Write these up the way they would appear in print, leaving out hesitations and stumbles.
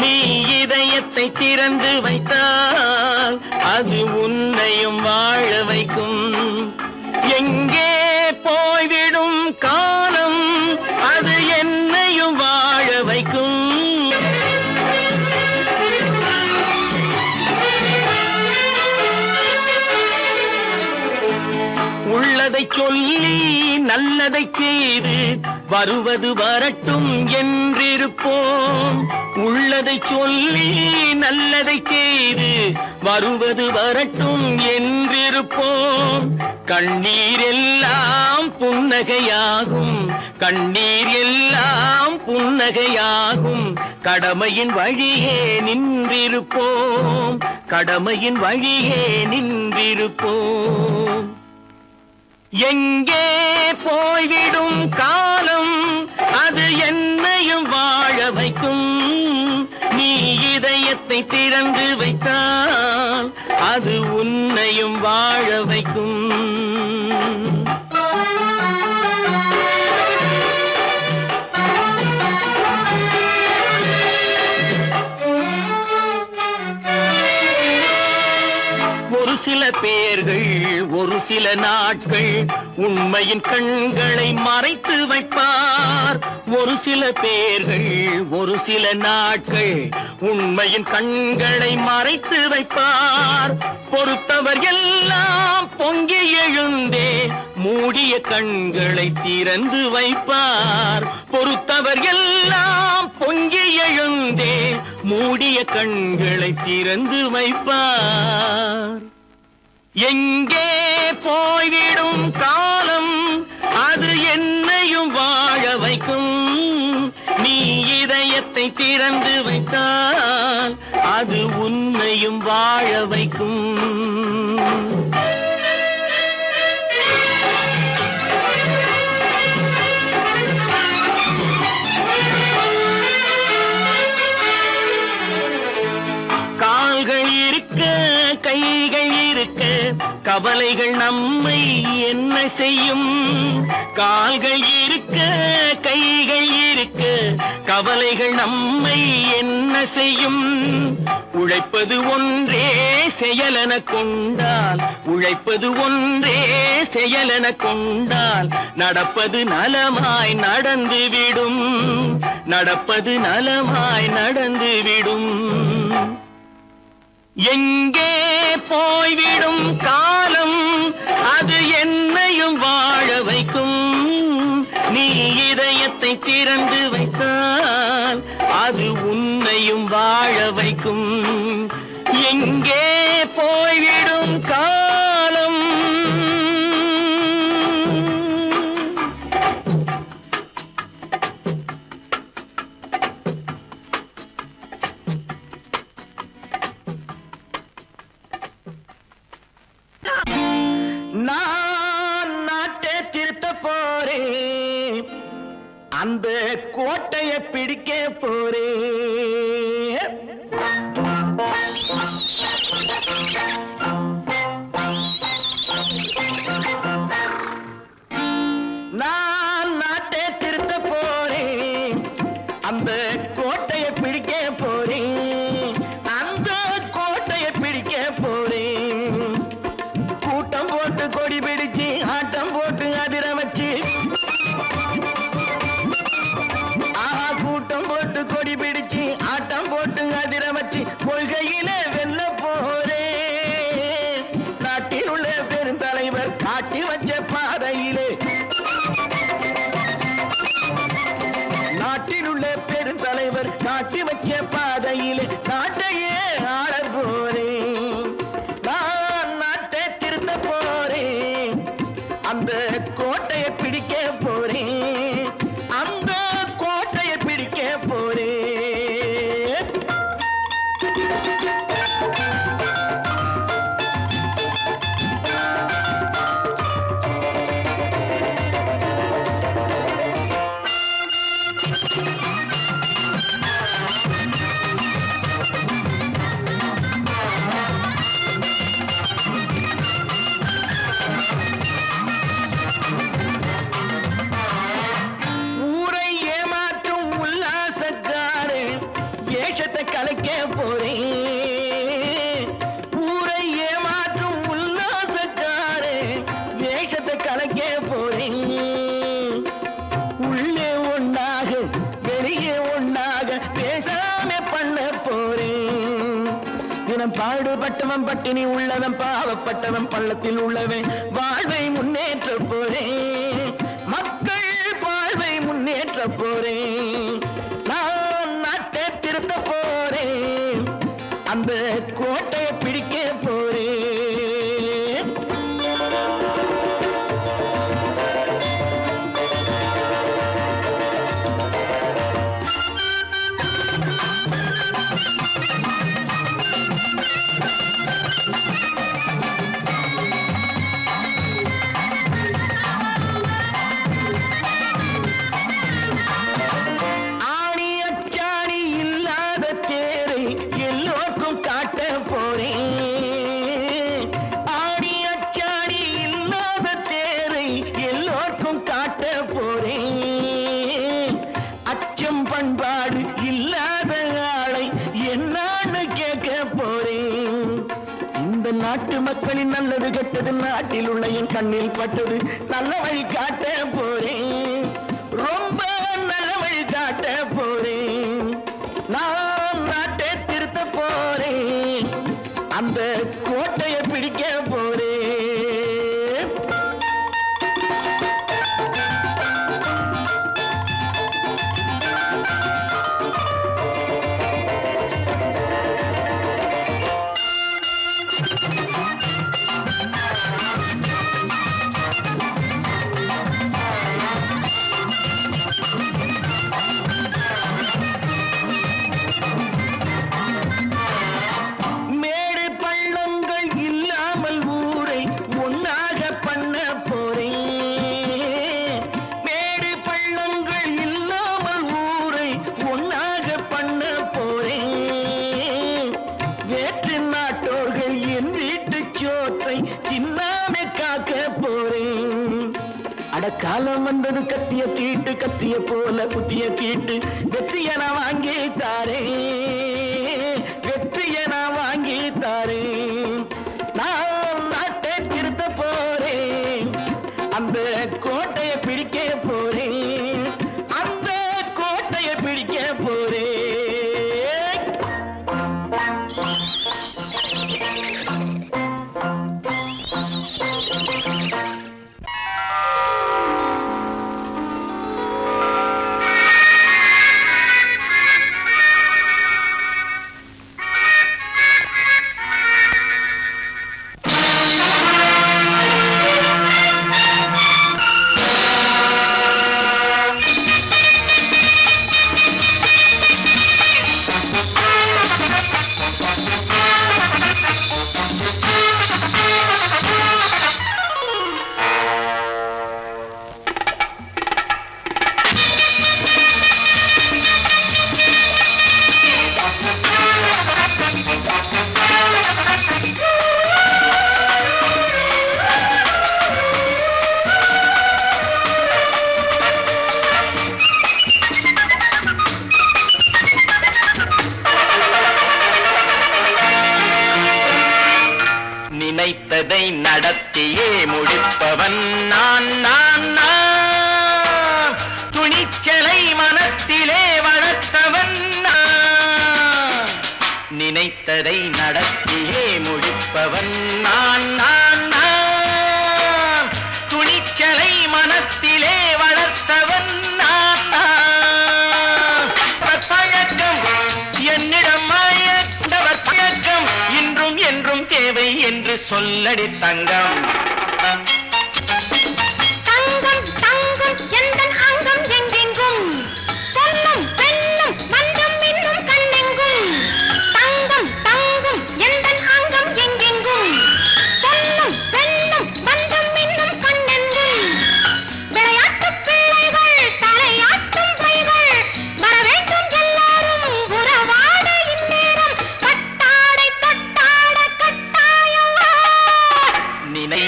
நீ இதயத்தை திறந்து வைத்தால் அது உன்னையும் வாழ வைக்கும். எங்கே போய்விடும் காலம் அது என்னையும் வாழ வைக்கும். உள்ளதை சொல்லி நல்லதை செய்து வருவது வரட்டும் என்றிருப்போம். உள்ளதை சொல்லி நல்லதை செய்து வருவது வரட்டும் என்றிருப்போம். கண்ணீர் எல்லாம் புன்னகையாகும், கண்ணீர் எல்லாம் புன்னகையாகும். கடமையின் வழியே நின்றிருப்போம், கடமையின் வழியே நின்றிருப்போம். எங்கே போய்விடும் காலம் அது என்னையும் வாழ வைக்கும். நீ இதயத்தை திறந்து வைத்தால் அது உன்னையும் வாழ வைக்கும். ஒரு சில பேர்கள் ஒரு சில நாட்கள் உண்மையின் கண்களை மறைத்து வைப்பார். ஒரு சில பேர்கள் ஒரு சில நாட்கள் உண்மையின் கண்களை மறைத்து வைப்பார். பொறுத்தவர் எல்லாம் பொங்கி எழுந்தே மூடிய கண்களை திறந்து வைப்பார். பொறுத்தவர் எல்லாம் பொங்கி எழுந்தே மூடிய கண்களை திறந்து வைப்பார். எங்கே போய்விடும் காலம் அது என்னையும் வாழ வைக்கும். நீ இதயத்தை திறந்து வைத்தால் அது உன்னையும் வாழ வைக்கும். கால்கள் இருக்க கைகள் இருக்க கவலைகள் நம்மை என்ன செய்யும். கால்கள் இருக்க கைகள் இருக்க கவலைகள் நம்மை என்ன செய்யும். உழைப்பது ஒன்றே செயலென கொண்டால், உழைப்பது ஒன்றே செயலென கொண்டால் நடப்பது நலமாய் நடந்துவிடும், நடப்பது நலமாய் நடந்துவிடும். எங்கே போய்விடும் காலம் அது என்னையும் வாழ வைக்கும். நீ இதயத்தை திறந்து வைத்தால் அது உன்னையும் வாழ வைக்கும். எங்கே போய்விடும் காலம் நான் நாட்டை திருத்த போறேன், அந்த கோட்டையை பிடிக்க போறேன். நான் நாட்டை திருத்த போறேன், அந்த கோட்டையை பிடிக்க போறேன், அந்த கோட்டையை பிடிக்க போறேன். கூட்டம் போட்டு கொடி பிடிச்சு ஆட்டம் போட்டு அதிர வச்சு, கூட்டம் போட்டு கொடி பிடிச்சு கலைக்க போறேன். ஊரை ஏமாற்றும் உல்லாசக்காரே வேஷத்தை கலைக்க போறேன். உள்ளே ஒண்ணாக வெளியே ஒண்ணாக பேசாம பண்ண போறேன். தினம் பாடுபட்டவன் பட்டினி உள்ளவன் பாவப்பட்டவன் பள்ளத்தில் உள்ளவன் வாழ்வை முன்னேற்ற போறேன். மக்கள் வாழ்வை முன்னேற்ற போறேன். நான் நாட்டை திருத்த போறேன். அந்த கோட்டையை பிடிக்க போறேன். பண்பாடு இல்லாத ஆளை என்னான்னு கேட்க போறேன். இந்த நாட்டு மக்களின் நல்லது கெட்டது நாட்டில் உள்ள என் கண்ணில் பட்டது நல்ல வழி காட்ட போறேன். ரொம்ப நல்ல வழி காட்ட போறேன். நான் நாட்டை திருத்த போறேன். அந்த கோட்டையை பிடிக்க போறேன். காலம் வந்தது கத்திய தீட்டு கத்திய போல புத்திய தீட்டு வெற்றிய நான் வாங்கி தாரேன். வெற்றிய நான் வாங்கி தாரேன். நான் நாட்டை திருத்த போறேன். அந்த கோட்டையை பிடிக்க போறேன். அந்த கோட்டையை பிடிக்க போறேன். நினைத்ததை நடத்தியே முடிப்பவன் நான் நான் நான். துணிச்சலை மனத்திலே வளர்த்தவன் நான். நினைத்ததை நடத்தியே முடிப்பவன் நான் நான் நான். துணிச்சலை மனத்திலே வளர்த்தவன் நான் நான். பழக்கம் என்னிடம் மாயவர் பழக்கம் இன்றும் என்றும் தேவை என்று சொல்லடி தங்கம். தங்கம் தங்கம் எந்தன் அங்கம் எங்கெங்கும் பொன்னும் பெண்ணும் மண்டும் இன்னும் கண்ணெங்கும். தங்கம் தங்கம் எந்தன் அங்கம் எங்கெங்கும் பொன்னும் பெண்ணும் மண்டும் இன்னும் கண்ணெங்கும். விளையாட்டு பிள்ளைகள் தலையாட்டும் பைகள் வர வேண்டும் எல்லாரும் உறவாட இந்நேரம் கட்டாடை தொட்டாட கட்டாயவா. நினை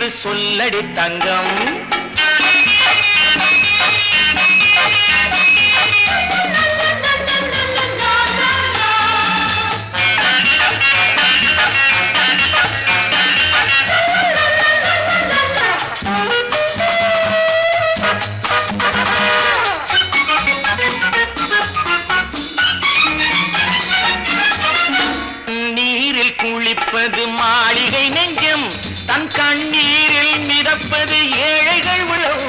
என்று சொல்லடி தங்கம். நீரில் குளிப்பது மாளிகை நெஞ்சம், தன் கண்ணீரில் மிதப்பது ஏழைகள் உளம்.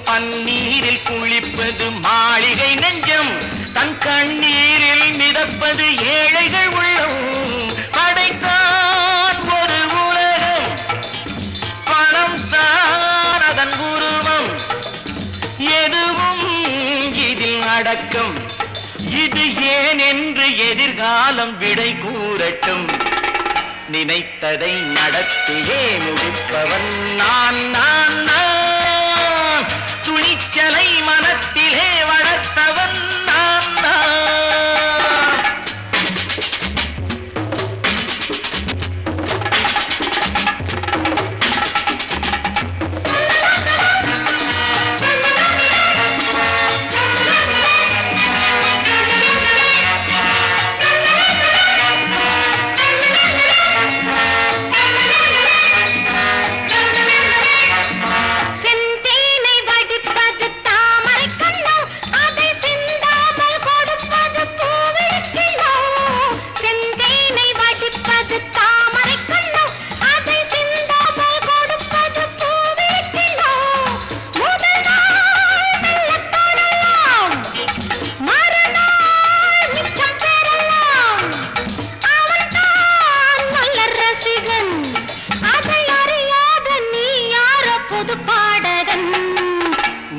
பன்னீரில் குளிப்பது மாளிகை நெஞ்சம், தன் கண்ணீரில் மிதப்பது ஏழைகள் உள்ளம். படைத்தான் ஒரு உலகம், பணம் தான் அதன் உருவம். எதுவும் இதில் அடக்கம். இது ஏன் என்று எதிர்காலம் விடை கூறட்டும். நினைத்ததை நடத்தியே முடிப்பவன் நான் நான் நான். துணிச்சலை மனத்திலே வளர்த்தவன் நான் நான்.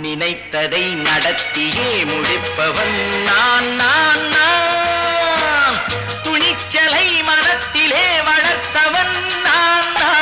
நினைத்ததை நடத்தியே முடிப்பவன் நான் நான் நான். துணிச்சலை மனத்திலே வளர்த்தவன் நான் நான்.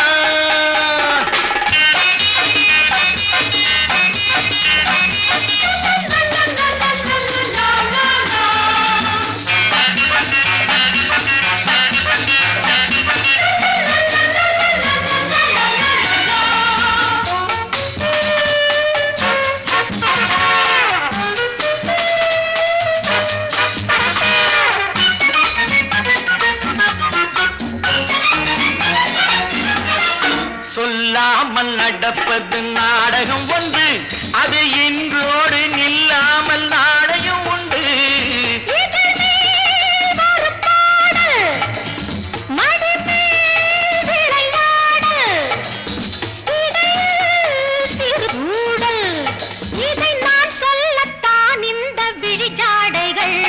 சொல்லாமல் நடப்பது நாடகம் ஒன்று, அது இன்றோடு நில்லாமல் நாளையும் உண்டு. இதை நான் சொல்லத்தான் இந்த விழிஜாடைகள்.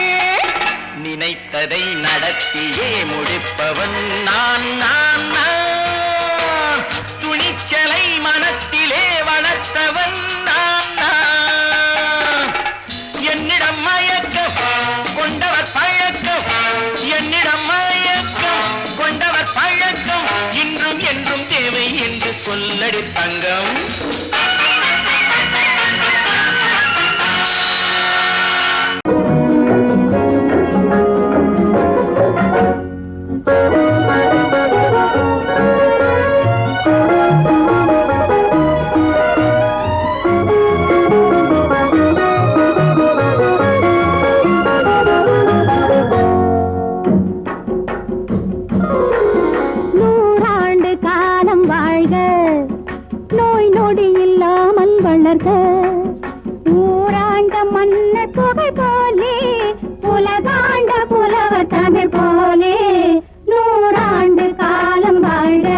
நினைத்ததை நடத்தியே முடிப்பவன் நான் நான் நான். துணிச்சலை மனத்திலே வளர்த்தவன் நான் நான். என்னிடம் மயக்கம் கொண்டவர் பழக்கம், என்னிடம் மயக்கம் கொண்டவர் பழக்கம். இன்றும் என்றும் தேவை என்று சொல்லடி தங்கம். ஊராண்ட மன்னர் புகழ் போலே, உலகாண்ட புலவர் தமிழ் போலே. நூறாண்டு காலம் வாழ்க,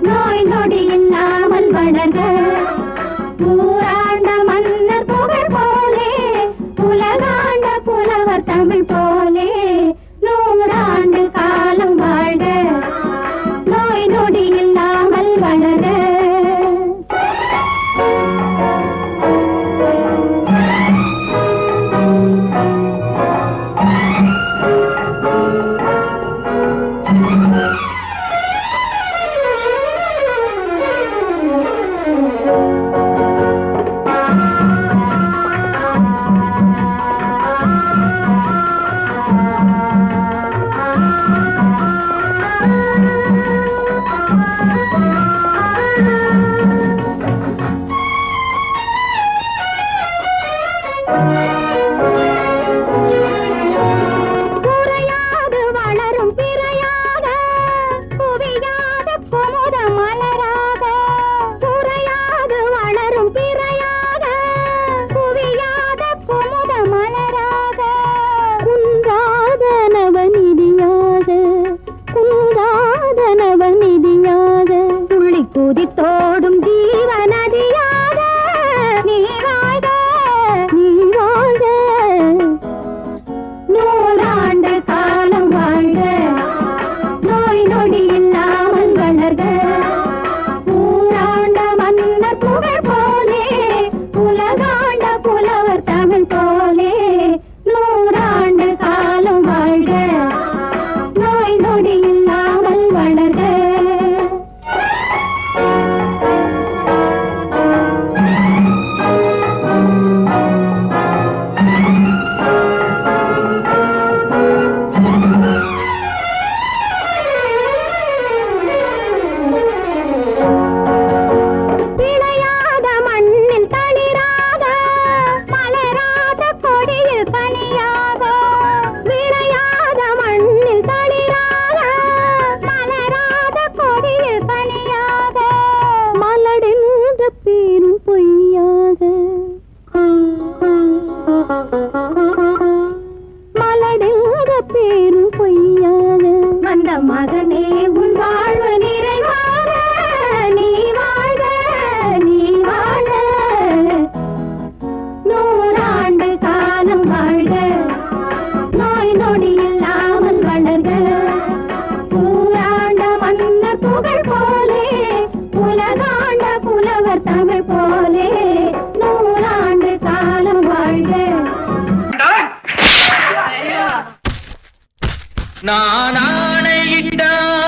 நோய் நொடி இல்லாமல் வளர்க. ஊராண்ட மன்னர் புகழ் போலே, உலகாண்ட புலவர் தமிழ் போலே. நூறாண்டு காலம் வாழ்க, நோய் நொடி இல்லாமல் வளர்க. நான் ஆணையிட்டால்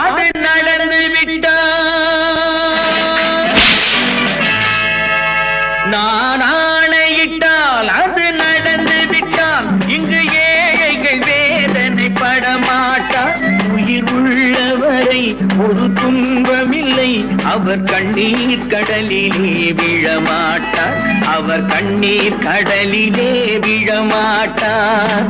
அது நடந்து விட்டால், நான் ஆணையிட்டால் அது நடந்து விட்டால், இங்கு ஏழைகள் வேதனை படமாட்டார். உயிர் உள்ளவரை ஒரு துன்பமில்லை, அவர் கண்ணீர் கடலிலே விழமாட்டார், அவர் கண்ணீர் கடலிலே விழமாட்டார்.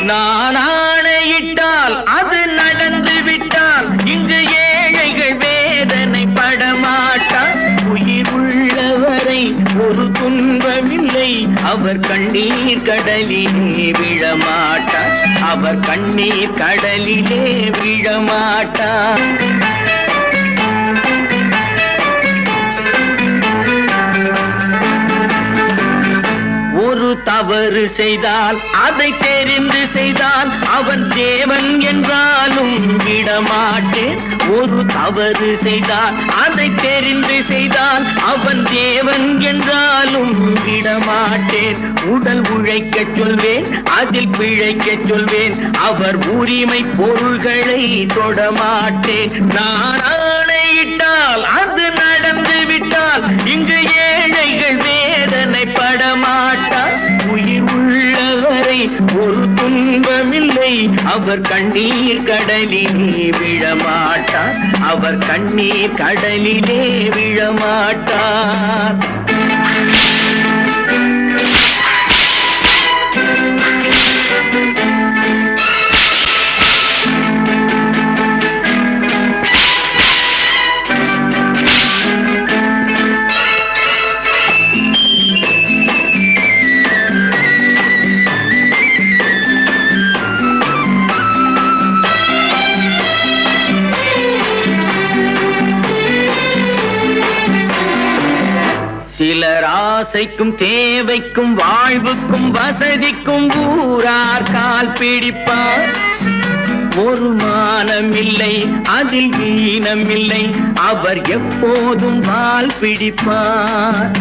நான் ஆணையிட்டால் அது நடந்து விட்டால், இங்கு ஏழைகள் வேதனை படமாட்டார். உயிர் உள்ளவரை ஒரு துன்பமில்லை, அவர் கண்ணீர் கடலிலே விழமாட்டார், அவர் கண்ணீர் கடலிலே விழமாட்டார். ஒரு தவறு செய்தால் அதை தெரிந்து செய்தால் அவன் தேவன் என்றாலும் விடமாட்டேன். ஒரு தவறு செய்தால் அதை தெரிந்து செய்தால் அவன் தேவன் என்றாலும் விடமாட்டேன். உடல் உழைக்கச் சொல்வேன், அதில் பிழைக்கச் சொல்வேன், அவர் உரிமை பொருள்களை தொடமாட்டேன். நான் ஆணையிட்டால் அது நடந்து விட்டால், இங்கு ஏழைகள் வேதனை படமாட்டார். உயிர் உள்ளவரை ஒரு துன்பமில்லை, அவர் கண்ணீர் கடலிலே விழமாட்டார், அவர் கண்ணீர் கடலிலே விழமாட்டார். சிலர் ஆசைக்கும் தேவைக்கும் வாழ்வுக்கும் வசதிக்கும் ஊரார் கால் பிடிப்பார். ஒரு மானமில்லை, அதில் ஈனமில்லை, அவர் எப்போதும் வால் பிடிப்பார்.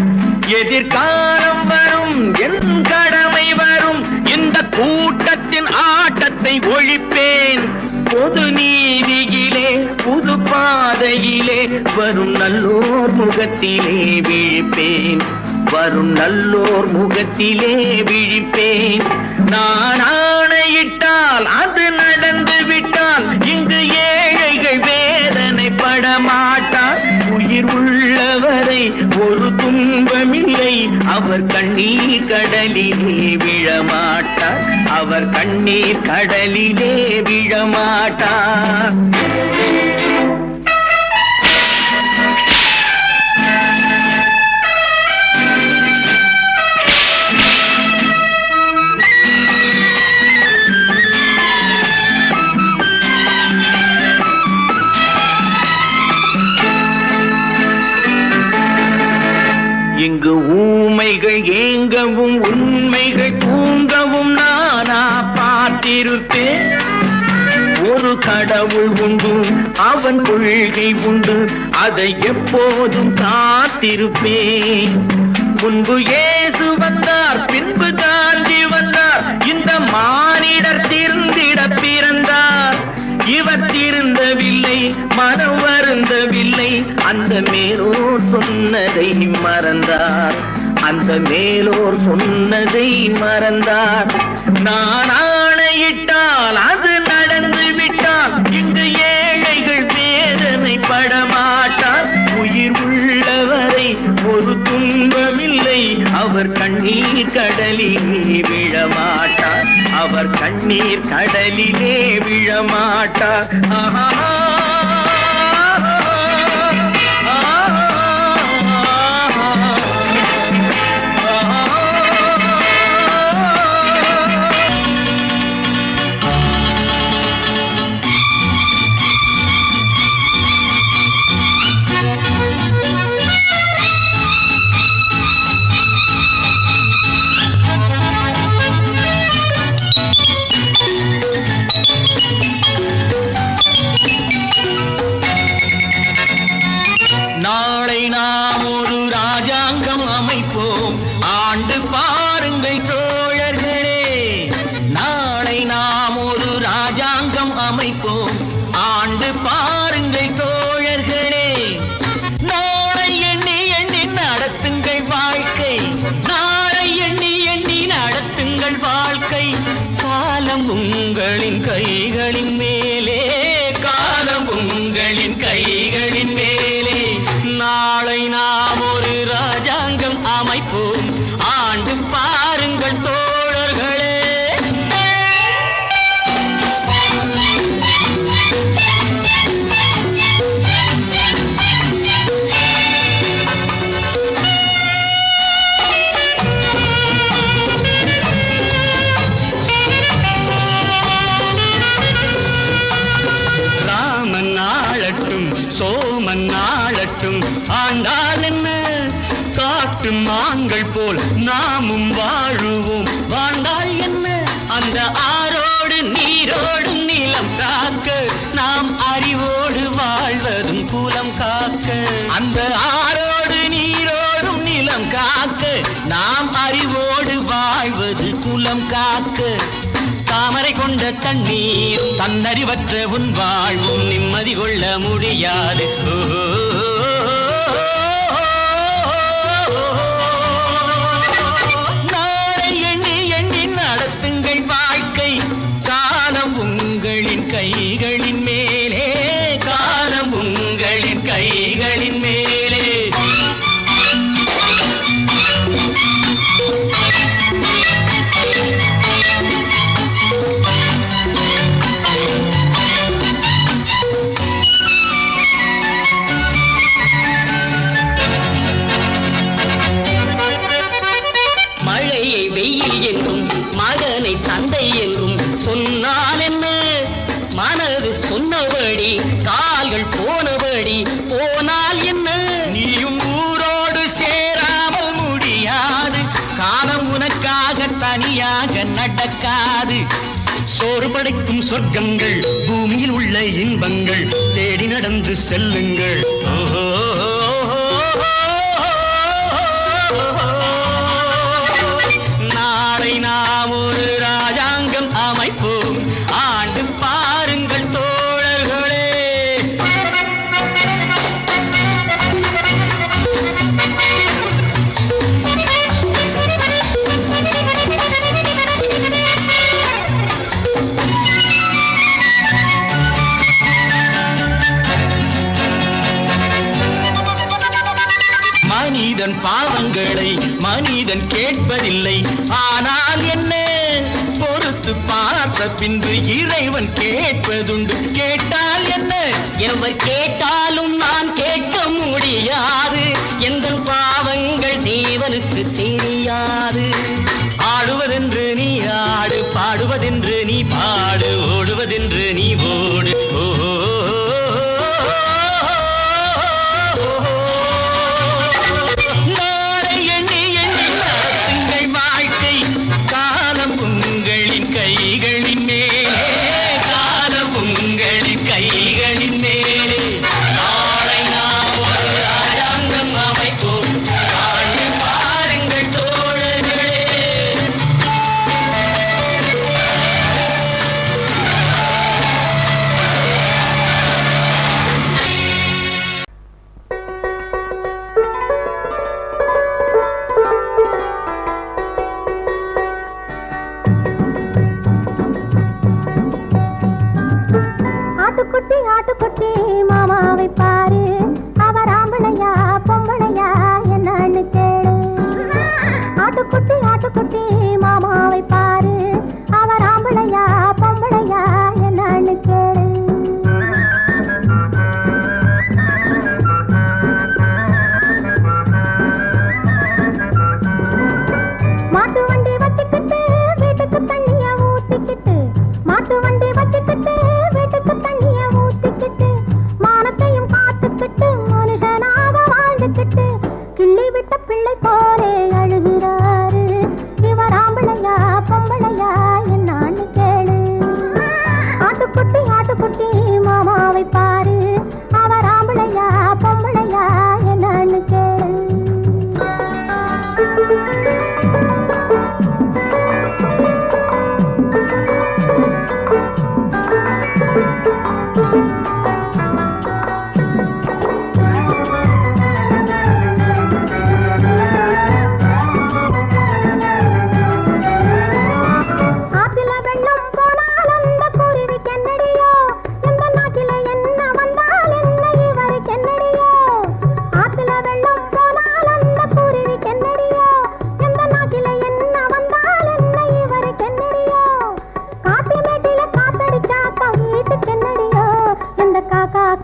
எதிர்காலம் வரும், என் கடமை வரும், இந்த கூட்டத்தின் ஆட்டத்தை ஒழிப்பேன். பொது நீதியிலே புது பாதையிலே வரும் நல்லோர் முகத்திலே விழிப்பேன், வரும் நல்லோர் முகத்திலே விழிப்பேன். நான் ஆணையிட்டால் அது நடந்து விட்டால், இங்கு ஏழைகள் வேதனை படமாட்டார். உயிர் உள்ளவரை ஒரு துன்பமில்லை, அவர் கண்ணீர் கடலிலே விழமாட்டார், அவர் கண்ணீர் கடலிலே விழமாட்டார். இங்கு ஊமைகள் ஏங்கவும் உண்மைகள் தூங்கவும் நானா பார்த்திருப்பேன். ஒரு கடவுள் உண்டு, அவன் கொள்கை உண்டு, அதை எப்போதும் காத்திருப்பேன். முன்பு இயேசு வந்தார், பின்பு காந்தி வந்தார், இந்த மானிடர் திருந்திட பிறந்தார். இவர் திருந்தவில்லை, மனம் வருந்தவில்லை, அந்த மேலோர் சொன்னதை மறந்தார், அந்த மேலோர் சொன்னதை மறந்தார். நான் ஆணையிட்டால் அது நடந்து விட்டால், இங்கு ஏழைகள் வேதனை படமாட்டார். உயிர் உள்ளவரை ஒரு துன்பமில்லை, அவர் கண்ணீர் கடலிலே விழமாட்டார், அவர் கண்ணீர் கடலிலே விழமாட்டார். ஆஹா. காலம் உங்களின் கைகளின் மேலே, காலம் உங்களின் கைகளின் மேலே. நாளை நாம் ஒரு ராஜாங்கம் அமைப்போம், ஆண்டு பாருங்கள் தோழர்களே. சோமன் நாளட்டும் ஆண்டால் என்ன, காட்டு மான்கள் போல் நாமும் வாழுவோம் வாழ்ந்தால் என்ன. அந்த ஆரோடு நீரோடும் நிலம் காக்க, நாம் அறிவோடு வாழ்வதும் குலம் காக்க. அந்த ஆரோடு நீரோடும் நிலம் காக்க, நாம் அறிவோடு வாழ்வது குலம் காக்க. தாமரை கொண்ட தண்ணீர் தன்னறிவற்ற உன் வாழ்வும் நிம்மதி கொள்ள முடியாது. நாளை எண்ணி எண்ணி நடத்துங்கள் வாழ்க்கை, காலம் உங்களின் கைகளின் மேலே, காலம் உங்களின் கைகளின் மேலே. தந்தை என்றும் சொன்னால் என்ன, மனது சொன்னபடி கால்கள் போனபடி போனால் என்ன. நீயும் ஊரோடு சேராமல் முடியாது, காலம் உனக்காக தனியாக நடக்காது. சோறு படைக்கும் சொர்க்கங்கள், பூமியில் உள்ள இன்பங்கள் தேடி நடந்து செல்லுங்கள். நாளை நாம் ஒரு ராஜாங்கம் அமைப்போம், ஆண்டு பாருங்கள் தோழர்களே. மனிதன் பாவங்களை மனிதன் கேட்பதில்லை, ஆனால் என்ன பொறுத்து பார்த்த பின்பு இறைவன் கேட்பதுண்டு. கேட்டால் என்ன, எவர் கேட்டாலும் நான் கேட்க முடியாது. எந்த பாவங்கள் தேவனுக்கு தெரியாது. ஆடுவதென்று நீ ஆடு, பாடுவதென்று நீ பாடு, ஓடுவதென்று நீ ஓடு. கைகளின் மேலே, காலம் உங்களின் கைகளின் மேலே. நாளை நாம் ஒரு ராஜாங்கம் அமைப்போம், ஆண்டு பாருங்கள் தோழர்களே. ஆட்டுக்குட்டி ஆட்டுக்குட்டி மாமாவை பாரு, அவர் ஆம்பளையா பொம்பளையா என்னன்னு கேளு. ஆட்டுக்குட்டி ஆட்டுக்குட்டி மாமாவை பாரு, அவர் ஆம்பளையா பொம்பளையா என்னன்னு கேளு. மாட்டு வண்டி வச்சுக்கிட்டு வீட்டுக்கு தண்ணிய ஊத்திக்கிட்டு, மாட்டு வண்டி வச்சுக்கிட்டு வீட்டுக்கு தண்ணிய ஊத்திக்கிட்டு, மானத்தையும் காத்துக்கிட்டு மனுஷனாக வாழ்ந்துக்கிட்டு, கிள்ளி விட்ட பிள்ளை போலே அழுகிறாரு. இவர் ஆம்பளையா பொம்பளையா என்னான்னு கேளு. ஆட்டுக்குட்டி ஆட்டுக்குட்டி மாமாவை பாரு, அவர் ஆம்பளையா பொம்பளையா என்னான்னு கேளு.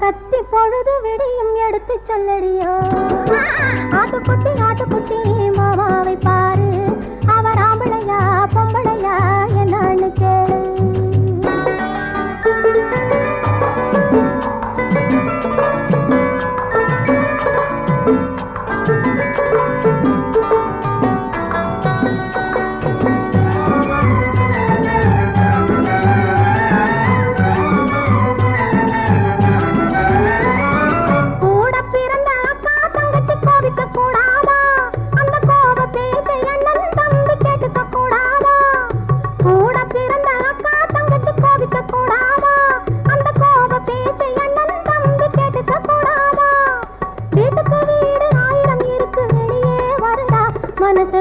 கத்தி பொழுது விடியும் எடுத்து சொல்லடியோ ஆட்டுக்குட்டி மாமாவை பாரு அவர் ஆம்பளையா பொம்பளையா என்னன்னு கேளு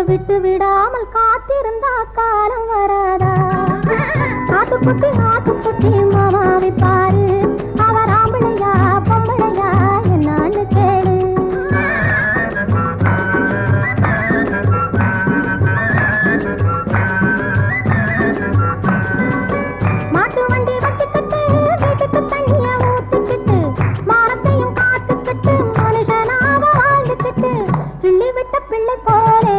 விட்டு விடாமல் காத்திருந்தா காலம் வராதா ஆட்டுக்குட்டி மாமாவை பாரு அவர் ஆம்பளையா பொம்பளையா என்னன்னு கேளு மாட்டு வண்டி வட்டிக்கிட்டு வீட்டுக்கு தண்ணிய ஊத்திக்கிட்டு மானத்தையும் காத்துக்கிட்டு மனுஷனாக வாழ்ந்துக்கிட்டு கிள்ளி விட்ட பிள்ளை போலே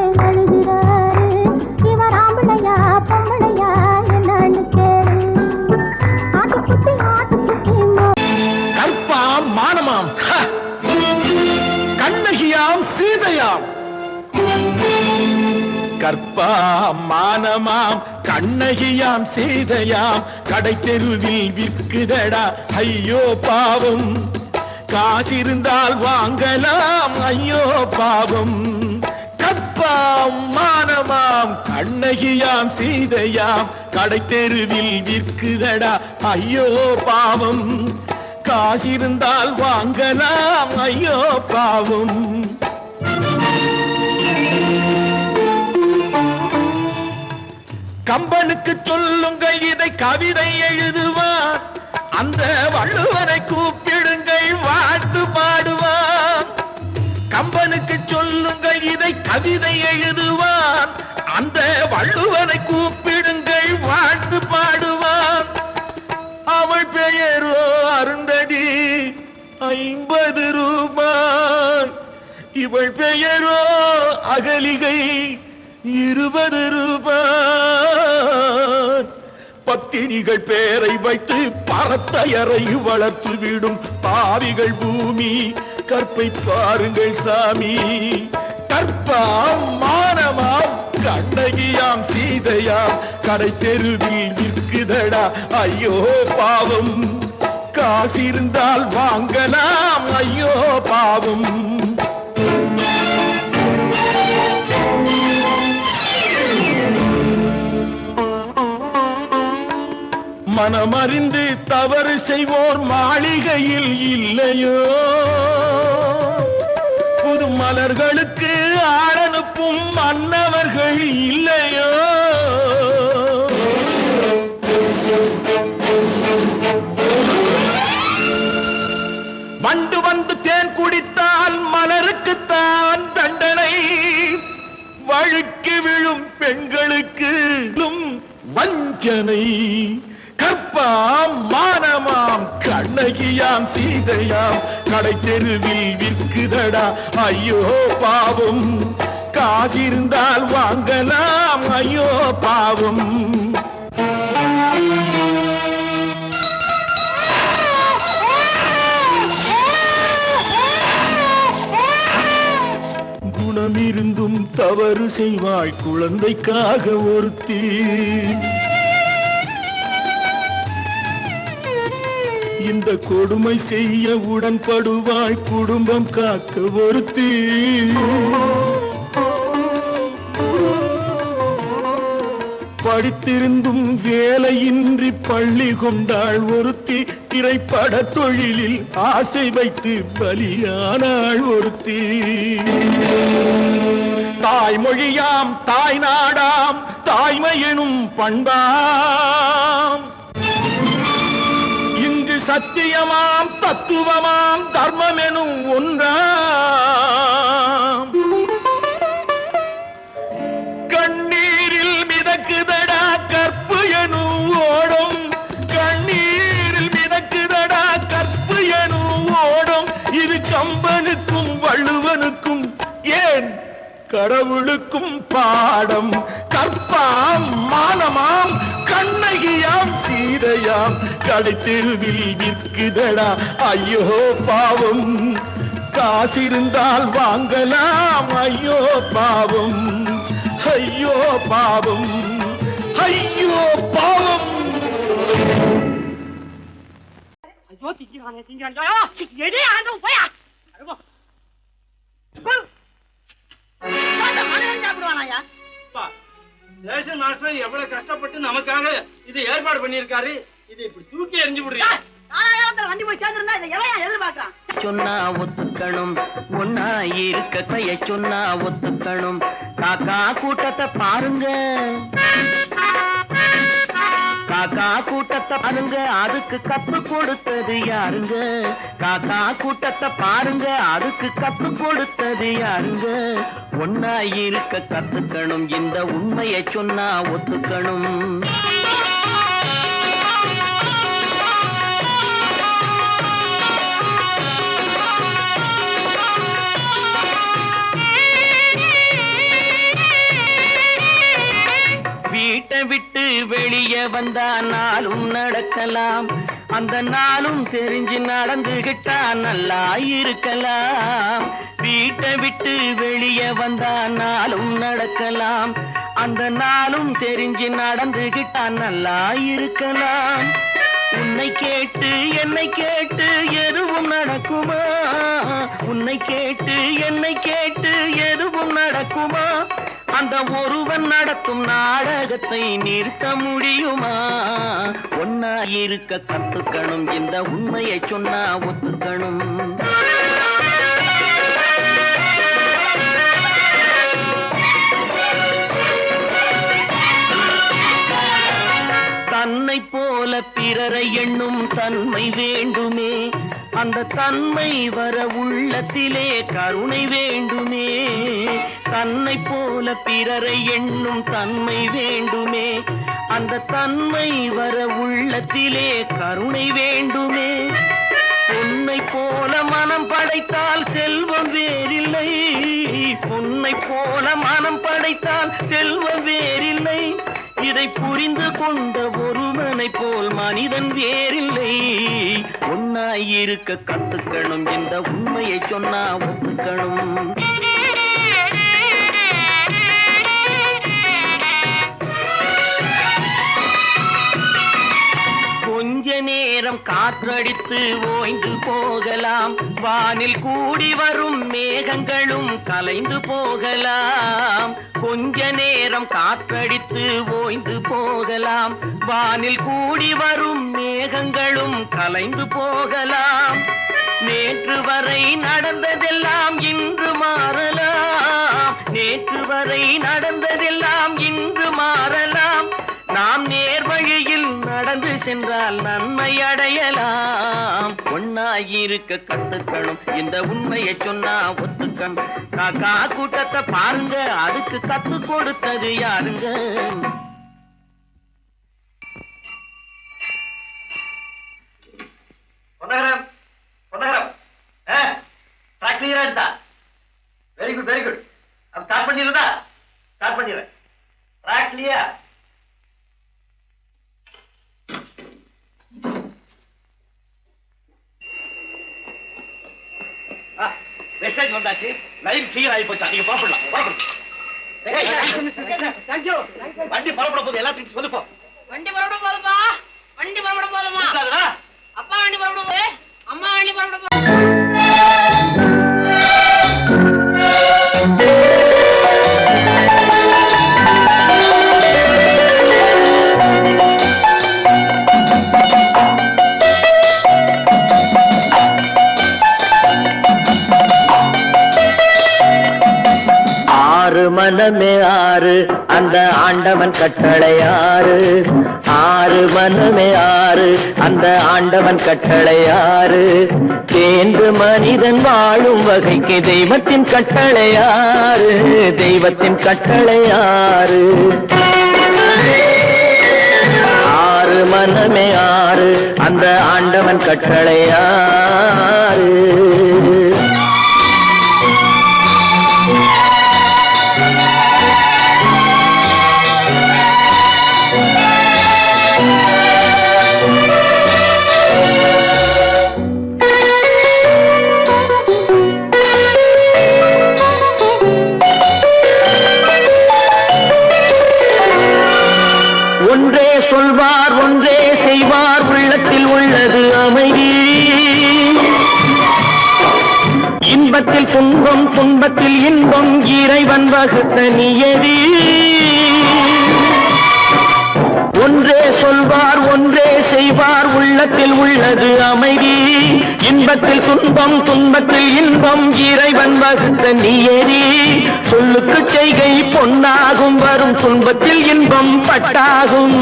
கற்பாம் மானமாம் கண்ணகியாம் சீதையாம் கடை தெருவில் விற்குதடா ஐயோ பாவம் காசிருந்தால் வாங்கலாம் ஐயோ பாவம் கற்பாம் மானமாம் கண்ணகியாம் சீதையாம் கடை தெருவில் விற்குதடா ஐயோ பாவம் காசிருந்தால் வாங்கலாம் ஐயோ பாவம் கம்பனுக்கு சொல்லுங்கள் இதை கவிதை எழுதுவான் அந்த வள்ளுவரை கூப்பிடுங்கள் வாழ்த்து பாடுவான் கம்பனுக்கு சொல்லுங்கள் இதை கவிதை எழுதுவான் அந்த வள்ளுவரை கூப்பிடுங்கள் வாழ்த்து பாடுவான் அவள் பெயரோ அருந்ததி 50 ரூபாய் இவள் பெயரோ அகலிகை 20 ரூபாய் பத்தினிகள் பேரை வைத்து பரத்தையறை வளர்த்து விடும் பாவிகள் பூமி கற்பை பாருங்கள் சாமி கற்பாம் மானமாம் கண்ணகியாம் சீதையாம் கடை தெருவில் நிற்குதடா ஐயோ பாவம் காசிருந்தால் வாங்கலாம் ஐயோ பாவம் மனமறிந்து தவறு செய்வோர் மாளிகையில் இல்லையோ புது மலர்களுக்கு ஆளனுப்பும் மன்னவர்கள் இல்லையோ வண்டு வந்து தேன் குடித்தால் மலருக்குத்தான் தண்டனை வழுக்கி விழும் பெண்களுக்கு வஞ்சனை கற்பாம் மானமாம் கண்ணகியாம் சீதையாம் கடை தெருவில் விற்குதடா ஐயோ பாவம் காசிருந்தால் வாங்கலாம் ஐயோ பாவம் குணமிருந்தும் தவறு செய்வாய் குழந்தைக்காக ஒருத்தி இந்த கொடுமை செய்ய உடன்படுவாய் குடும்பம் காக்க ஒருத்தி படித்திருந்தும் வேலையின்றி பள்ளி கொண்டாள் ஒருத்தி திரைப்பட தொழிலில் ஆசை வைத்து பலியானாள் ஒருத்தி தாய்மொழியாம் தாய் நாடாம் தாய்மையெனும் பண்பாம் சத்தியமாம் தத்துவமாம் தர்மம் எனும் ஒன்றாம் கண்ணீரில் மிதக்குதடா கற்பு எனும் ஓடும் கண்ணீரில் மிதக்குதடா கற்பு எனும் கடவுளுக்கும் பாடம். கற்பாம் மானமாம் கண்ணகியாம் சீதையாம் கடைத்தெருவில் விற்குதடா. ஐயோ பாவம், காசிருந்தால் வாங்கலாம். ஐயோ பாவம், ஐயோ பாவம், ஐயோ பாவம். ஐயோ திங்கிறானே திங்கிறான் எடே ஆண்டவன் போயா சாப்பிடுவானாயா? ரேஷன் மாஸ்டர் எவ்வளவு கஷ்டப்பட்டு நமக்காக இதை ஏற்பாடு பண்ணிருக்காரு. இதை இப்படி தூக்கி எறிஞ்சு விடுறியா? வண்டி போய் சேர்ந்திருந்தா இதை எவன் எதிர்பார்க்கலாம்? சொன்னா ஒத்துக்கணும், ஒன்னா இருக்க கைய சொன்னா ஒத்துக்கணும். காக்கா கூட்டத்தை பாருங்க, காக்கா கூட்டத்தை பாருங்க, அதுக்கு கத்து கொடுத்தது யாருங்க? காக்கா கூட்டத்தை பாருங்க, அதுக்கு கத்து கொடுத்தது யாருங்க? ஒன்னா இருக்க கத்துக்கணும், இந்த உண்மையை சொன்னா ஒத்துக்கணும். வீட்டை விட்டு வெளியே வந்தா நாளும் நடக்கலாம், அந்த நாளும் தெரிஞ்சு நடந்துகிட்டா நல்லா இருக்கலாம். வீட்டை விட்டு வெளியே வந்தா நாளும் நடக்கலாம், அந்த நாளும் தெரிஞ்சு நடந்துகிட்டா நல்லா இருக்கலாம். உன்னை கேட்டு என்னை கேட்டு எதுவும் நடக்குமா? உன்னை கேட்டு என்னை கேட்டு எதுவும் நடக்குமா? அந்த ஒருவன் நடத்தும் நாடகத்தை நிறுத்த முடியுமா? ஒன்னா இருக்க கத்துக்கணும், இந்த உண்மையை சொன்னா ஒத்துக்கணும். தன்னை போல பிறரை எண்ணும் தன்மை வேண்டுமே, அந்த தன்மை வர உள்ளத்திலே கருணை வேண்டுமே. தன்னை போல பிறரை எண்ணும் தன்மை வேண்டுமே, அந்த தன்மை வர உள்ளத்திலே கருணை வேண்டுமே. பொன்னை போல மனம் படைத்தால் செல்வம் வேறில்லை, பொன்னை போல மனம் படைத்தால் செல்வம் வேறில்லை. இதை புரிந்து கொண்ட ஒருவனை போல் மனிதன் வேறில்லை. ஒன்னாய் இருக்க கத்துக்கணும், இந்த உண்மையை சொன்னா ஒத்துக்கணும். கொஞ்ச நேரம் காற்றடித்து ஓய்ந்து போகலாம், வானில் கூடி வரும் மேகங்களும் கலைந்து போகலாம். கொஞ்ச நேரம் காற்றடித்து ஓய்ந்து போகலாம், வானில் கூடி வரும் மேகங்களும் கலைந்து போகலாம். நேற்று வரை நடந்ததெல்லாம் இன்று மாறலாம், நேற்று வரை நடந்ததெல்லாம் இன்று மாறலாம். நாம் நேர் வழியில் நடந்து சென்றால் நன்மை அடையலாம். ஒன்னாயிருக்க கத்துக்கணும், இந்த உண்மையை சொன்னா ஒத்துக்கணும். காக்கா கூட்டத்தை பாருங்க, அதுக்கு கத்து கொடுத்தது யாருங்க? பொன்னகரம், பொன்னகரம், கிளியரா எடுத்தா? Very good, very good. அப்ப ஸ்டார்ட் பண்ணிடுறதா? ஸ்டார்ட் பண்ணிடுறேன். Track clear. மெசேஜ் வந்தாச்சு, லைன் கிளியர் ஆகி போச்சா? நீங்க புறப்படலாம். வண்டி புறப்பட போது எல்லாத்தையும் சொல்லுப்போ. வண்டி புறப்பட போதுமா? வண்டி புறப்பட போதுமா? அப்பா வண்டி புறப்பட போது, அம்மா வண்டி புறப்பட போது. ஆறு மனமே ஆறு, அந்த ஆண்டவன் கட்டளை ஆறு. ஆறு மனமே ஆறு, அந்த ஆண்டவன் கட்டளை ஆறு. தேர்ந்து மனிதன் வாழும் வகைக்கு தெய்வத்தின் கட்டளை ஆறு, தெய்வத்தின் கட்டளை ஆறு. ஆறு மனமே ஆறு, அந்த ஆண்டவன் கட்டளை ஆறு. துன்பத்தில் இன்பம் இறைவன் வகுத்த நியதி. ஒன்றே சொல்வார் ஒன்றே செய்வார் உள்ளத்தில் உள்ளது அமைதி. இன்பத்தில் துன்பம் துன்பத்தில் இன்பம் இறைவன் வகுத்த நியதி. சொல்லுக்கு செய்கை பொன்னாகும் வரும் துன்பத்தில் இன்பம் பட்டாகும்.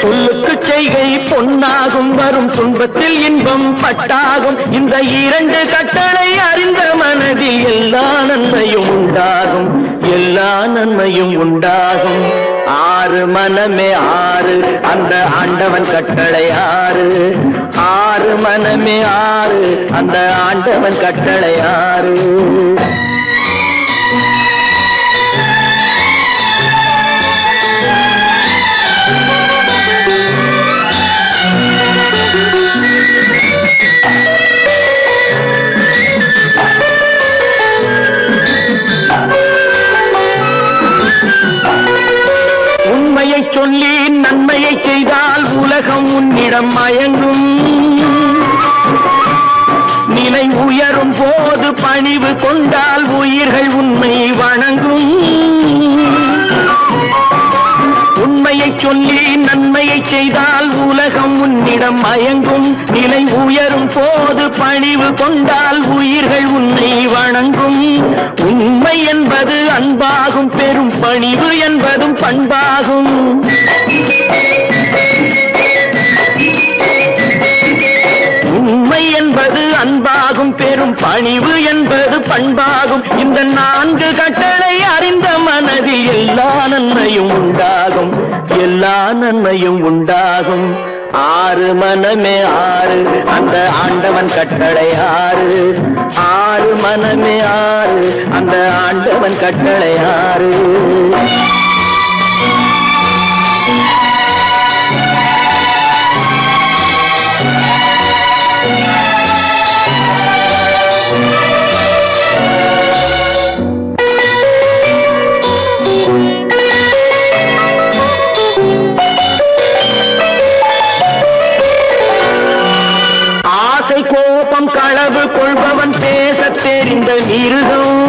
சொல்லுக்கு செய்கை பொன்னாகும் வரும் துன்பத்தில் இன்பம் பட்டாகும். இந்த இரண்டு கட்டளை அறிந்த மனதில் எல்லா நன்மையும் உண்டாகும், எல்லா நன்மையும் உண்டாகும். ஆறு மனமே ஆறு அந்த ஆண்டவன் கட்டளை ஆறு. ஆறு மனமே ஆறு அந்த ஆண்டவன் கட்டளை ஆறு. உண்மையை சொல்லி நன்மையை செய்தால் உலகம் உன்னிடம் மயங்கும். நிலை உயரும் போது பணிவு கொண்டால் உயிர்கள் உன்னை வணங்கும். உண்மையை சொல்லி நன்மையை செய்தால் உலகம் உன்னிடம் மயங்கும். நிலை உயரும் போது பணிவு கொண்டால் உயிர்கள் உன்னை வணங்கும். உண்மை என்பது அன்பாகும், பெரும் பணிவு என்பதும் பண்பாகும். உண்மை என்பது அன்பாகும், பெரும் பணிவு என்பது பண்பாகும். இந்த நான்கு கட்டளை அறிந்த மனதில் எல்லா நன்மையும் உண்டாகும், எல்லா நன்மையும் உண்டாகும். ஆறு மனமே ஆறு அந்த ஆண்டவன் கட்டளை ஆறு. ஆறு மனமே ஆறு அந்த ஆண்டவன் கட்டளை ஆறு. கோபம் களவு கொள்பவன் பேசத் தெரிந்த மிருகம்.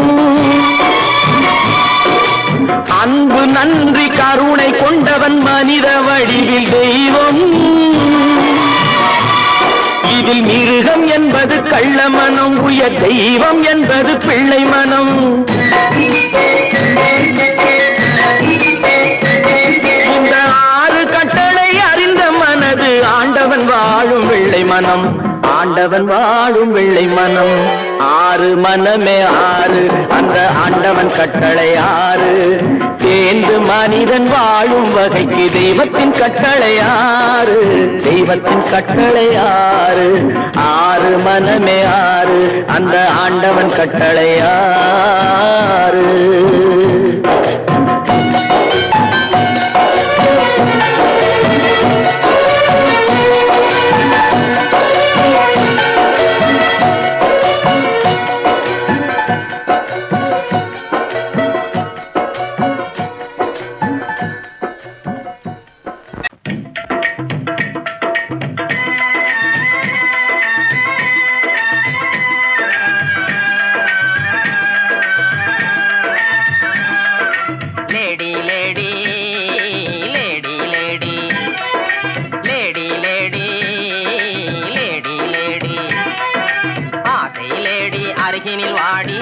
அன்பு நன்றி கருணை கொண்டவன் மனித வடிவில் தெய்வம். இதில் மிருகம் என்பது கள்ள மனம், உயர் தெய்வம் என்பது பிள்ளை மனம். இந்த ஆறு கட்டளை அறிந்த மனது ஆண்டவன் வாழும் வெள்ளை மனம், ஆண்டவன் வாழும் வெள்ளை மனம். ஆறு மனமே ஆறு அந்த ஆண்டவன் கட்டளை ஆறு. தேர்ந்து மனிதன் வாழும் வகைக்கு தெய்வத்தின் கட்டளை ஆறு, தெய்வத்தின் கட்டளை ஆறு. ஆறு மனமே ஆறு அந்த ஆண்டவன் கட்டளை ஆறு. அருகினில் வாடி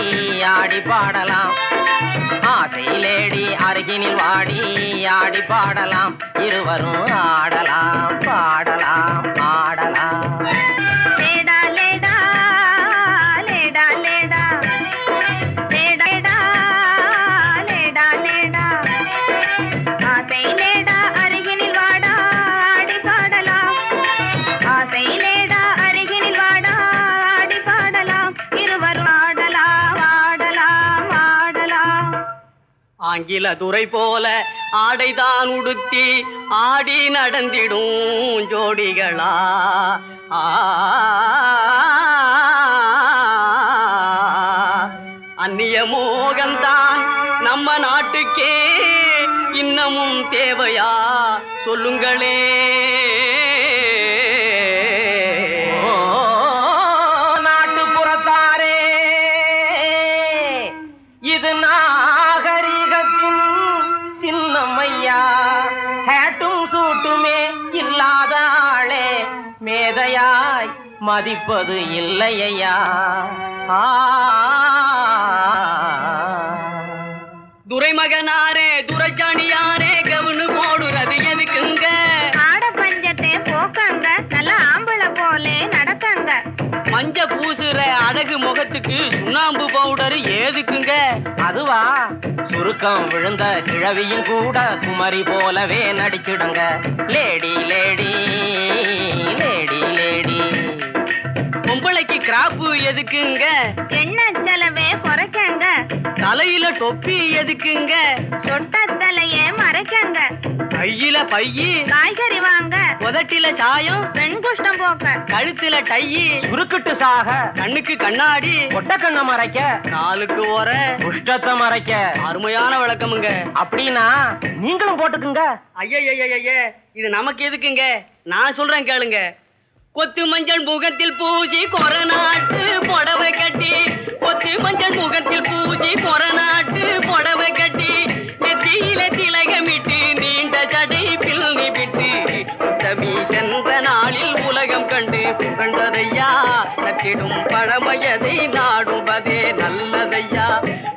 ஆடி பாடலாம். ஆசை லேடி அருகினில் வாடி ஆடி பாடலாம். இருவரும் ஆடலாம் பாடலாம் ஆடலாம். லேடா லேடா லேடா லேடா லேடா லேடா லேடா ஆசை லேடா அருகினில் வாடா ஆடி பாடலாம். ஆசை லேடா அருகினில் வாடா ஆடி பாடலாம். இருவரும் ஆடலாம் ஆடலாம் ஆடலாம். ஆங்கில துரை போல ஆடைதான் உடுத்தி ஆடி நடந்திடும் ஜோடிகளா. அந்நிய மோகம்தான் நம்ம நாட்டுக்கே இன்னமும் தேவையா சொல்லுங்களே. மனிதையாய் மதிப்பது இல்லையா? துரைமகனாரே துரைச்சாணியாரே கவுனு போடுறது எதுக்குங்க? ஆட பஞ்சத்தை போக்கங்க, நல்ல ஆம்பளை போலே நடக்கங்க. மஞ்ச பூசுற அழகு முகத்துக்கு சுண்ணாம்பு பவுடர் ஏதுக்குங்க? அதுவா, சுருக்கம் விழுந்த கிழவியும் கூட குமரி போலவே நடிச்சிடுங்க. Lady lady lady lady. பொம்பளைக்கு கிராப்பு எதுக்குங்க? எண்ணெய் செலவே குறைக்கங்க. தலையில தொப்பி எதுக்குங்க? சொட்ட தலையே மறைக்கங்க. கையில பையி காய்கறி வாங்க, உதட்டில சாயம் பெண் குஷ்டம் போக்க. கழுத்துல டையி சுருக்கிட்டு சாக, கண்ணுக்கு கண்ணாடி ஒட்ட கண்ண மறைக்க, நாளுக்கு ஒர குஷ்டத்தை மறைக்க. அருமையான விளக்கமுங்க. அப்படின்னா நீங்களும் போட்டுக்குங்க. ஐய இது நமக்கு எதுக்குங்க? நான் சொல்றேன் கேளுங்க. கொத்து மஞ்சள் முகத்தில் பூஜை கொரநாட்டு புடவை கட்டி, கொத்து மஞ்சள் முகத்தில் பூஜை கொரநாட்டு புடவை கட்டி, நெத்தியில திலகமிட்டு நீண்ட ஜடை பிள்ளி விட்டு, உத்தமி சென்ற நாளில் உலகம் கண்டு புகழ்ந்ததையா, நற்றிடும் பழமையதை நாடுவதே நல்லதையா.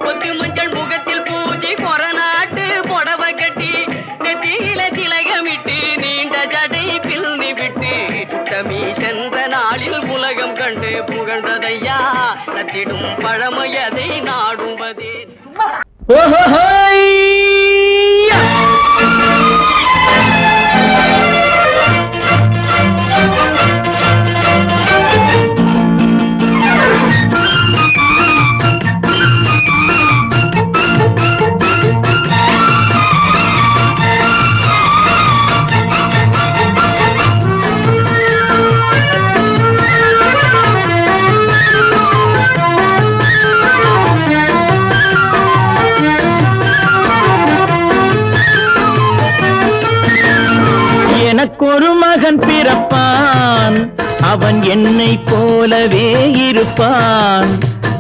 கொத்து மஞ்சள் முகத்தில் பூஜை கொரநாட்டு புடவை கட்டி, நெத்தியில திலகமிட்டு நீண்ட ஜடை பிள்ளி விட்டு, உத்தமி சென்ற நாளில் உலகம் கண்டு புகழ்ந்ததையா, நற்றிடும் பழமையதை நாடுவதே. எனக்கொரு மகன் பிறப்பான், அவன் என்னை போலவே இருப்பான்.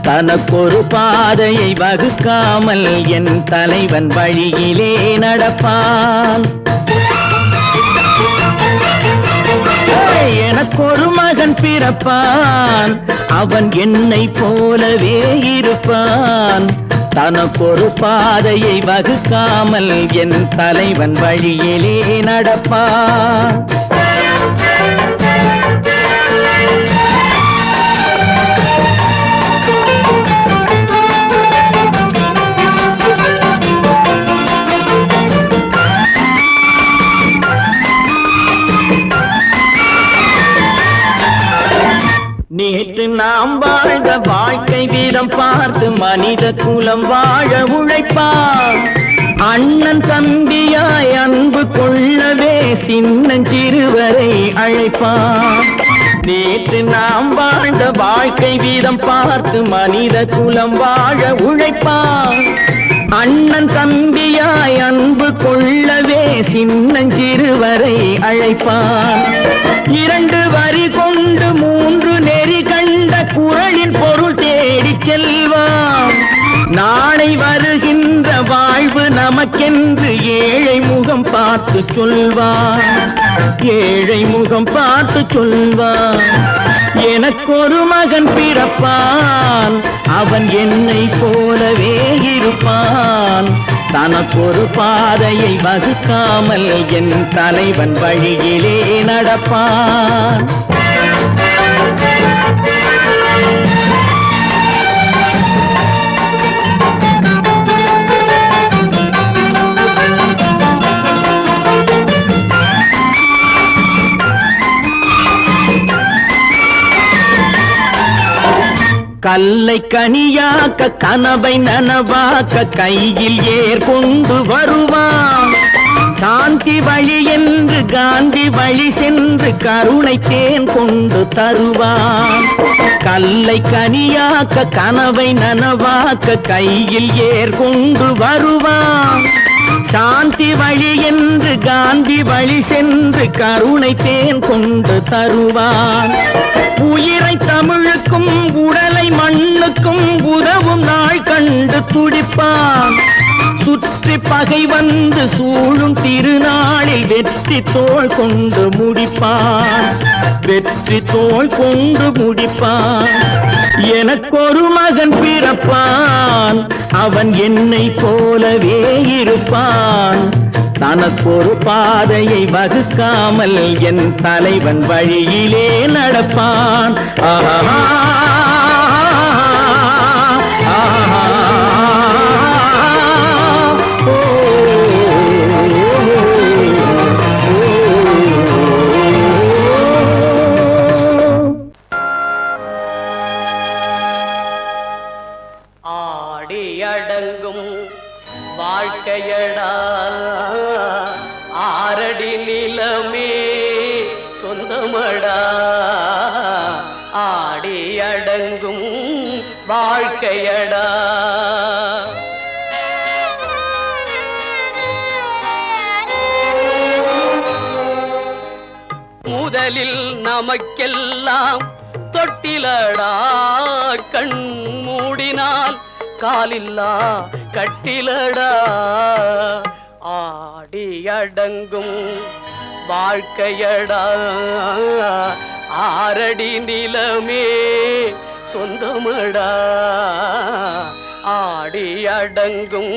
தனக்கொரு பாதையை வகுக்காமல் என் தலைவன் வழியிலே நடப்பான். எனக்கொரு மகன் பிறப்பான், அவன் என்னை போலவே இருப்பான். தனக்கொரு பாதையை வகுக்காமல் என் தலைவன் வழியிலே நடப்பான். நேற்று நாம் வாழ்ந்த வாழ்க்கை வீதம் பார்த்து மனித குலம் வாழ உழைப்பான். அண்ணன் தம்பியாய் அன்பு கொள்ளவே சின்னஞ்சிறுவரை அழைப்பான். நேற்று நாம் வாழ்ந்த வாழ்க்கை வீதம் பார்த்து மனித குலம் வாழ உழைப்பான். அண்ணன் தம்பியாய் அன்பு கொள்ளவே சின்னஞ்சிறுவரை அழைப்பான். 2 வரி கொண்டு 3 நெறி கண்ட குறளின் பொருள் தேடிச் செல்வான். நாளை வருகின்ற வாழ்வு நமக்கென்று ஏழை முகம் பார்த்து சொல்வான். ஏழை முகம் பார்த்து சொல்வான். எனக்கொரு மகன் பிறப்பான், அவன் என்னை போலவே இருப்பான். தனக்கொரு பாதையை வகுக்காமல் என் தலைவன் வழியிலே நடப்பான். கல்லை கனியாக்க கனவை நனவாக்க கையில் ஏர் கொண்டு வருவான். சாந்தி வழி என்று காந்தி வழி சென்று கருணை தேன் கொண்டு தருவான். கல்லை கனியாக்க கனவை நனவாக்க கையில் ஏர் கொண்டு வருவான். சாந்தி வழி என்று காந்தி வழி சென்று கருணை தேன் கொண்டு தருவான். உயிரை தமிழுக்கும் உடலை மண்ணுக்கும் உதவும் நாள் கண்டு துடிப்பான். சுற்றி பகை வந்து சூழும் திருநாளில் வெற்றி தோள் கொண்டு முடிப்பான், வெற்றி தோள் கொண்டு முடிப்பான். எனக்கொரு மகன் பிறப்பான், அவன் என்னை போலவே இருப்பான். தனக்கொரு பாதையை வகுக்காமல் என் தலைவன் வழியிலே நடப்பான். ஆஹா அடங்கும் வாழ்க்கையடா ஆரடி நிலமே சொந்தமடா, ஆடி அடங்கும் வாழ்க்கையடா. முதலில் நமக்கெல்லாம் தொட்டிலடா, கண் மூடினால் காலில்லா கட்டிலடா, ஆடி அடங்கும் வாழ்க்கையடா ஆரடி நிலமே சொந்தமடா, ஆடி அடங்கும்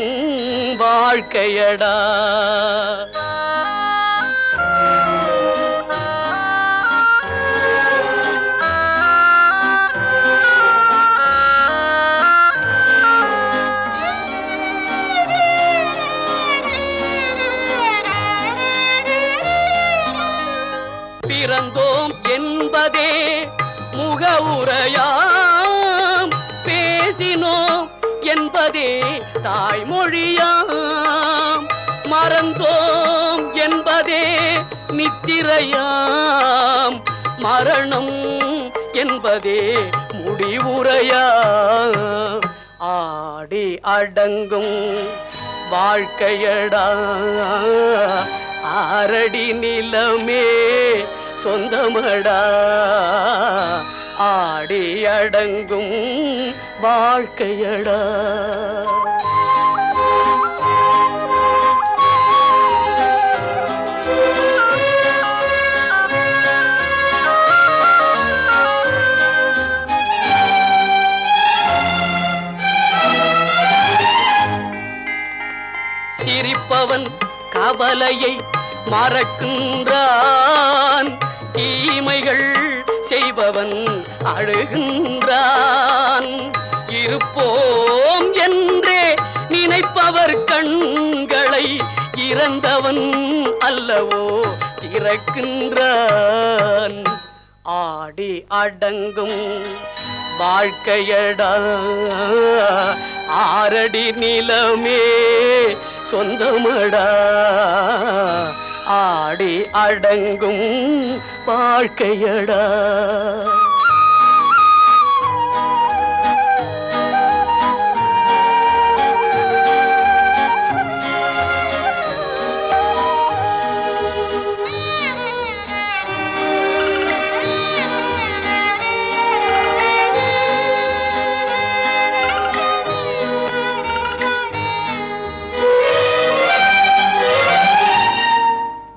வாழ்க்கையடா. பிறந்தோம் என்பதே முகவுரையாம், பேசினோம் என்பதே தாய்மொழியாம், மறந்தோம் என்பதே நித்திரையாம், மரணம் என்பதே முடிவுரையாம், ஆடி அடங்கும் வாழ்க்கையடா ஆரடி நிலமே சொந்தமடா, ஆடி அடங்கும் வாழ்க்கையடா. சிரிப்பவன் கவலையை மறக்கின்றான், தீமைகள் செய்பவன் அழுகின்றான். இருப்போம் என்றே நினைப்பவர் கண்களை இறந்தவன் அல்லவோ திறக்கின்றான், ஆடி அடங்கும் வாழ்க்கையடா ஆரடி நிலமே சொந்தமடா, ஆடி அடங்கும் வாழ்க்கையடா.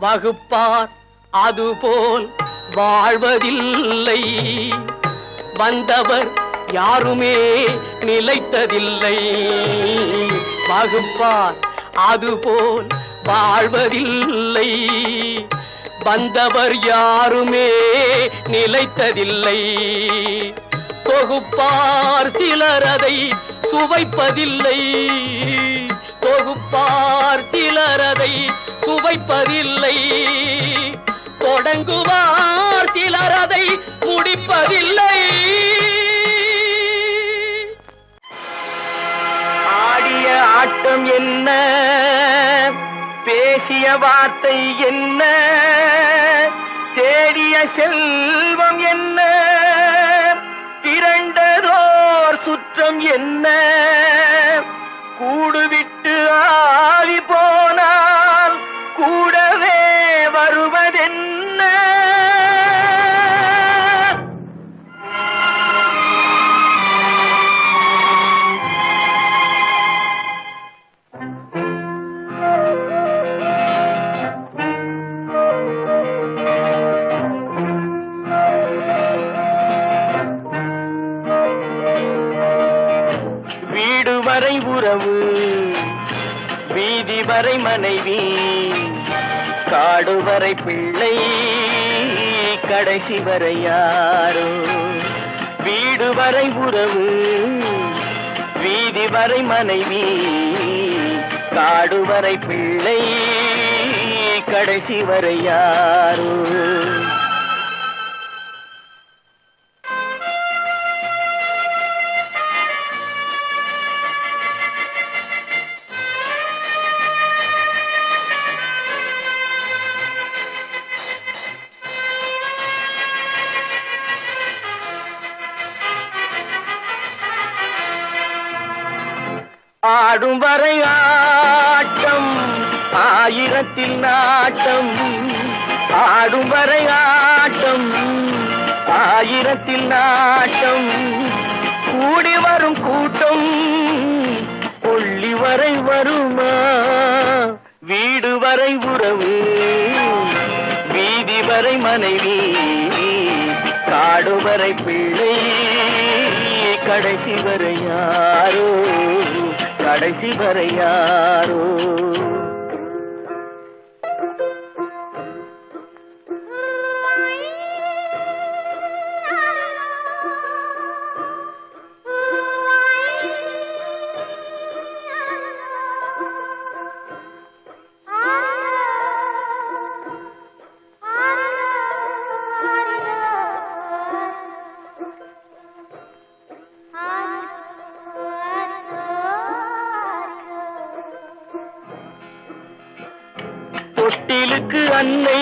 வகுப்பார் அதுபோல் வாழ்வதில்லை, வந்தவர் யாருமே நிலைத்ததில்லை. வகுப்பார் அதுபோல் வாழ்வதில்லை, வந்தவர் யாருமே நிலைத்ததில்லை. தொகுப்பார் சிலர் அதை சுவைப்பதில்லை, தொகுப்பார் சிலர் அதை சுவைப்பதில்லை. தொடங்குவார் சிலர் அதை முடிப்பதில்லை. ஆடிய ஆட்டம் என்ன, பேசிய வார்த்தை என்ன, தேடிய செல்வம் என்ன, திரண்டதோர் சுற்றம் என்ன, கூடுவிட்டு ஆவி போனால் கூடவே வருவதென்ன. வரை மனைவி காடு வரை பிள்ளை கடைசி வரை யாரோ வீடு வரை உறவு வீதி வரை மனைவி காடு வரை பிள்ளை கடைசி வரை யாரோ ஆடும் வரை ஆட்டம் ஆயிரத்தில் நாட்டம் ஆடும் வரை ஆட்டம் ஆயிரத்தில் நாட்டம் கூடி வரும் கூட்டம் கொள்ளி வரை வருமா வீடு வரை உறவு வீதி வரை மனைவி காடு வரை பிள்ளை கடைசி வரை யாரோ கடைசி வரை யாரோ தொட்டிலுக்கு அன்னை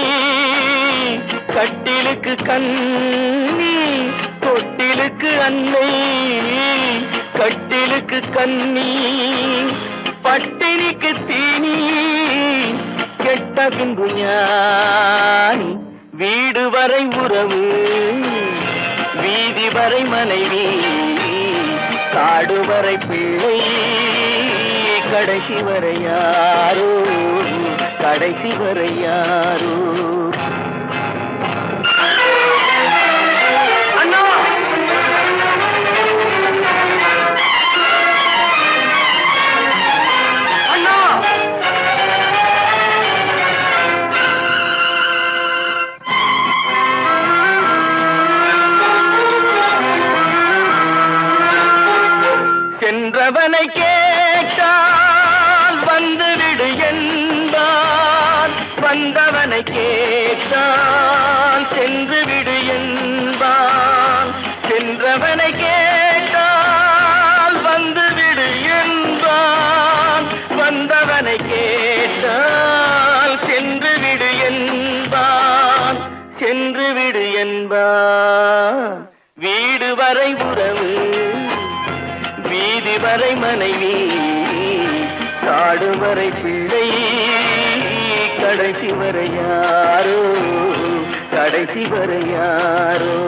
கட்டிலுக்கு கண்ணி தொட்டிலுக்கு அன்னை கட்டிலுக்கு கண்ணி பட்டினிக்கு தீனி கெட்ட பின்பு ஞானி வீடு வரை உறவு வீதி வரை மனைவி காடு வரை பிள்ளை கடைசி வரை யாரோ கடைசி வரை யாரோ அண்ணா அண்ணா சென்றவனை கேட்டால் வந்துவிடு என்பான் வந்தவனை கேட்டால் சென்று விடு என்பான் சென்றவனை கேட்டால் வந்துவிடு என்பான் வந்தவனை கேட்டால் சென்று விடு என்பான் சென்று விடு என்பான் வீடு வரை உறவு வீதி வரை மனைவி காடு வரை பிள்ளை கடைசி வரை யாரோ கடைசி வரை யாரோ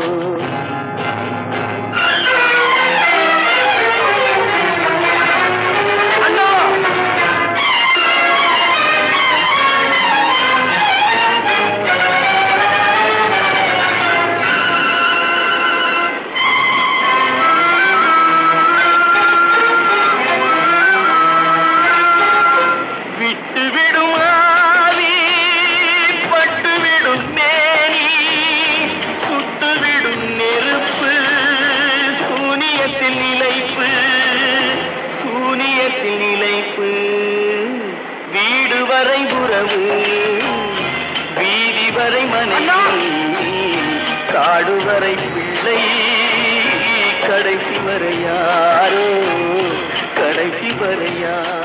வீடு வரை உறவு வீதி வரை மனைவி காடு வரை பிள்ளை கடைசி வரை யாரோ கடைசி வரை யாரோ